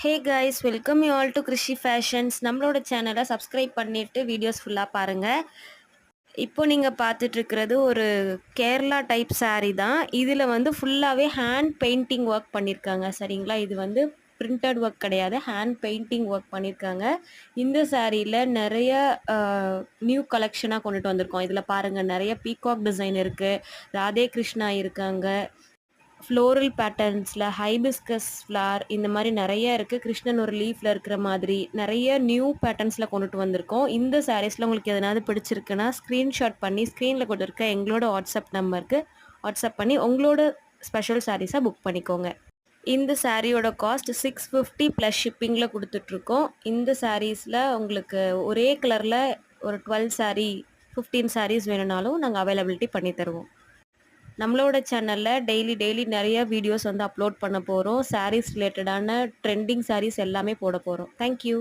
Hey guys, welcome you all to Krishi fashions. நம்மளோட சேனலை subscribe பண்ணிட்டு வீடியோஸ் ஃபுல்லாக பாருங்கள். இப்போ நீங்கள் பார்த்துட்ருக்கிறது ஒரு கேரளா டைப் saree தான். இதில் வந்து ஃபுல்லாகவே ஹேண்ட் பெயிண்டிங் ஒர்க் பண்ணியிருக்காங்க. சரிங்களா, இது வந்து பிரிண்டட் ஒர்க் கிடையாது, ஹேண்ட் பெயிண்டிங் ஒர்க் பண்ணியிருக்காங்க. இந்த சாரியில் நிறைய நியூ கலெக்ஷனாக கொண்டுட்டு வந்திருக்கோம். இதில் பாருங்கள், நிறைய பீகாக் டிசைன் இருக்குது, ராதே கிருஷ்ணா இருக்காங்க, ஃப்ளோரல் பேட்டர்ன்ஸில் ஹைபிஸ்கஸ் ஃப்ளார் இந்த மாதிரி நிறைய இருக்குது. கிருஷ்ணன் ஒரு லீஃபில் இருக்கிற மாதிரி நிறைய நியூ பேட்டர்ன்ஸில் கொண்டுட்டு வந்திருக்கோம். இந்த சாரீஸில் உங்களுக்கு எதனாவது பிடிச்சிருக்குன்னா ஸ்க்ரீன்ஷாட் பண்ணி ஸ்க்ரீனில் கொடுத்துருக்க எங்களோட வாட்ஸ்அப் நம்பருக்கு வாட்ஸ்அப் பண்ணி உங்களோட ஸ்பெஷல் சாரீஸாக புக் பண்ணிக்கோங்க. இந்த சாரியோட காஸ்ட் 650 ப்ளஸ் ஷிப்பிங்கில் கொடுத்துட்ருக்கோம். இந்த சாரீஸில் உங்களுக்கு ஒரே கலரில் ஒரு 12 சாரீ 15 சாரீஸ் வேணும்னாலும் நாங்கள் அவைலபிலிட்டி பண்ணி தருவோம். நம்மளோட சேனலில் டெய்லி நிறைய வீடியோஸ் வந்து அப்லோட் பண்ண போகிறோம். சாரீஸ் ரிலேட்டடான ட்ரெண்டிங் சாரீஸ் எல்லாமே போட போகிறோம். தேங்க்யூ.